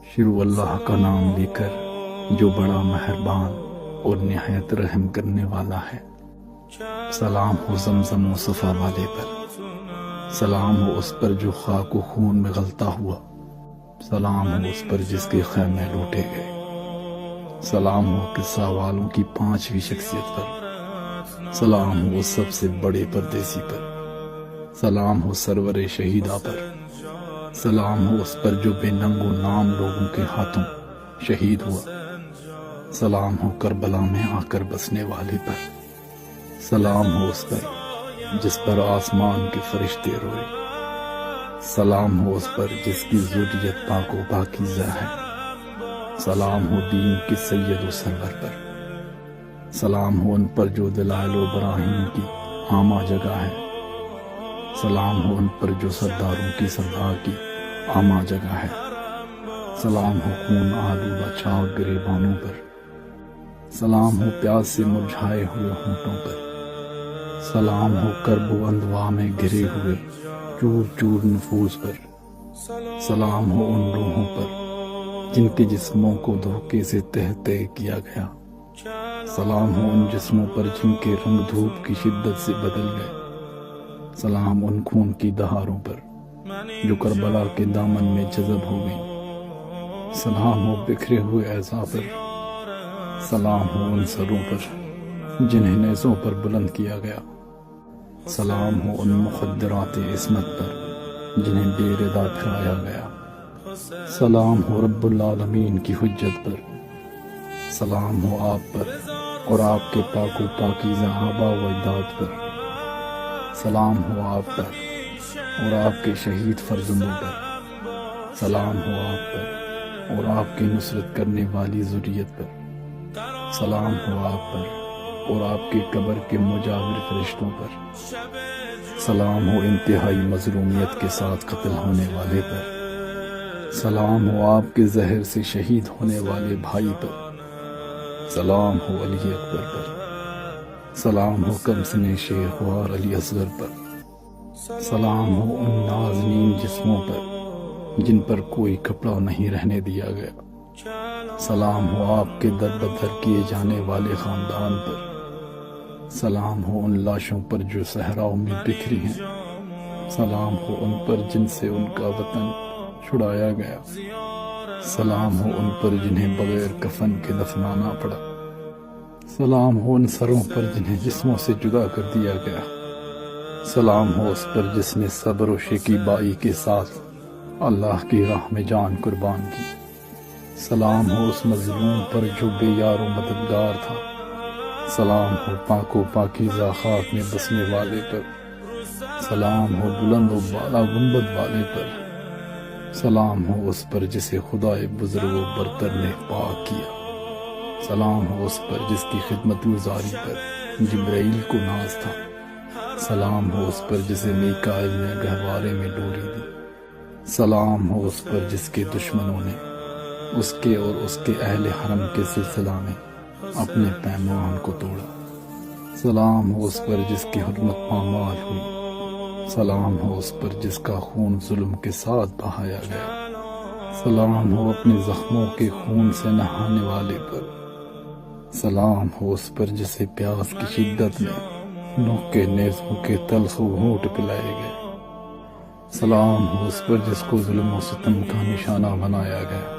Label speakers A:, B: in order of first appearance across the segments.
A: شروع اللہ کا نام لے کر جو بڑا مہربان اور نہایت رحم کرنے والا ہے۔ سلام ہو زمزم و صفا والے پر، سلام ہو اس پر جو خاک و خون میں غلطا ہوا، سلام ہو اس پر جس کے خیمے لوٹے گئے، سلام ہو قصہ والوں کی 5ویں شخصیت پر، سلام ہو اس سب سے بڑے پردیسی پر، سلام ہو سرور شہیدہ پر، سلام ہو اس پر جو بے ننگ و نام لوگوں کے ہاتھوں شہید ہوا، سلام ہو کربلا میں آ کر بسنے والے پر، سلام ہو اس پر جس پر آسمان کے فرشتے روئے، سلام ہو اس پر جس کی ذریت پاک و پاکیزہ ہے، سلام ہو دین کے سید و سرور پر، سلام ہو ان پر جو دلائل و براہین کی عامہ جگہ ہے، سلام ہو ان پر جو سرداروں کی سردار کی عامہ جگہ ہے، سلام ہو خون آلودہ چاک گریبانوں پر، سلام ہو پیاس سے مرجھائے ہوئے ہونٹوں پر، سلام ہو کرب و اندوا میں گھرے ہوئے چور چور نفوس پر، سلام ہو ان روحوں پر جن کے جسموں کو دھوکے سے تہ تہ کیا گیا، سلام ہو ان جسموں پر جن کے رنگ دھوپ کی شدت سے بدل گئے، سلام ان خون کی دہاروں پر جو کربلا کے دامن میں جذب ہو گئیں، سلام ہو بکھرے ہوئے اعضاء پر، سلام ہو ان سروں پر جنہیں نیزوں پر بلند کیا گیا، سلام ہو ان مخدرات عصمت پر جنہیں بے ردا پھرایا گیا، سلام ہو رب العالمین کی حجت پر، سلام ہو آپ پر اور آپ کے پاک و پاکیزہ آبا و اجداد پر، سلام ہو آپ پر اور آپ کے شہید فرزندوں پر، سلام ہو آپ پر اور آپ کی نصرت کرنے والی ذریت پر، سلام ہو آپ پر اور آپ کی قبر کے مجاور فرشتوں پر، سلام ہو انتہائی مظلومیت کے ساتھ قتل ہونے والے پر، سلام ہو آپ کے زہر سے شہید ہونے والے بھائی پر، سلام ہو علی اکبر پر، سلام ہو کمسن شیخ وار علی اصغر پر، سلام ہو ان نازنین جسموں پر جن پر کوئی کپڑا نہیں رہنے دیا گیا، سلام ہو آپ کے در بدر کیے جانے والے خاندان پر، سلام ہو ان لاشوں پر جو صحراؤں میں بکھری ہیں، سلام ہو ان پر جن سے ان کا وطن چھڑایا گیا، سلام ہو ان پر جنہیں بغیر کفن کے دفنانا پڑا، سلام ہو ان سروں پر جنہیں جسموں سے جدا کر دیا گیا، سلام ہو اس پر جس نے صبر و شکیبائی کے ساتھ اللہ کی راہ میں جان قربان کی، سلام ہو اس مظلوم پر جو بے یار و مددگار تھا، سلام ہو پاک و پاکیزہ خاک میں بسنے والے پر، سلام ہو بلند و بالا گنبد والے پر، سلام ہو اس پر جسے خدائے بزرگ و برتر نے پاک کیا، سلام ہو اس پر جس کی خدمت گزاری پر جبرائیل کو ناز تھا، سلام ہو اس پر جسے میکائیل نے گہوارے میں ڈوری دی، سلام ہو اس پر جس کے دشمنوں نے اس کے اور اس کے اہل حرم کے سلسلہ میں اپنے پیمان کو توڑا، سلام ہو اس پر جس کی حرمت پامال ہوئی، سلام ہو اس پر جس کا خون ظلم کے ساتھ بہایا گیا، سلام ہو اپنے زخموں کے خون سے نہانے والے پر، سلام ہو اس پر جسے پیاس کی شدت میں نوک کے نیزوں کے تلخ گھونٹ پلائے گئے، سلام ہو اس پر جس کو ظلم و ستم کا نشانہ بنایا گیا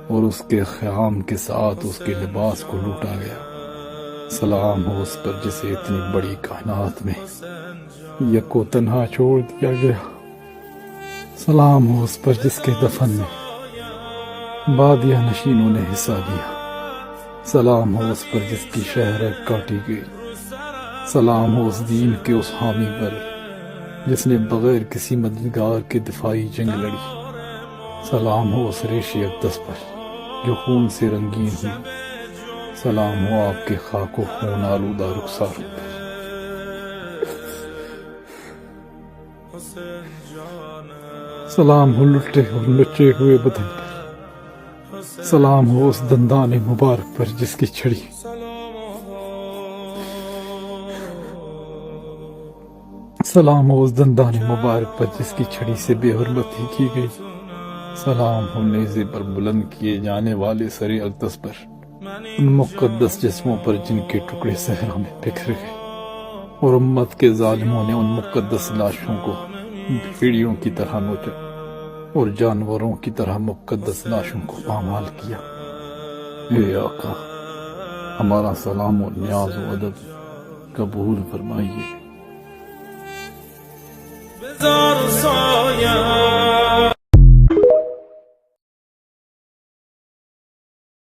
A: اور اس کے خیام کے ساتھ اس کے لباس کو لوٹا گیا، سلام ہو اس پر جسے اتنی بڑی کائنات میں یکو تنہا چھوڑ دیا گیا، سلام ہو اس پر جس کے دفن میں بادیہ نشینوں نے حصہ لیا، سلام ہو اس پر جس کی شہرت کاٹی گئی، سلام ہو اس دین کے اس حامی پر جس نے بغیر کسی مددگار کے دفاعی جنگ لڑی، سلام ہو اس ریشِ اقدس پر جو خون سے رنگین ہوئی، سلام ہو آپ کے خاک و خون آلودہ رخساروں پر، سلام ہو لٹے اور لچے ہوئے بدن پر، سلام ہو اس دندان مبارک پر جس کی چھڑی سلام ہو اس دندان مبارک پر جس کی چھڑی سے بے حرمتی کی گئی، سلام ہو نیزے پر بلند کیے جانے والے سر اقدس پر، ان مقدس جسموں پر جن کے ٹکڑے صحرا میں بکھر گئے، اور امت کے ظالموں نے ان مقدس لاشوں کو بھیڑیوں کی طرح نوچا اور جانوروں کی طرح مقدس لاشوں کو پامال کیا۔ اے آقا، ہمارا سلام و نیاز و ادب قبول فرمائیے۔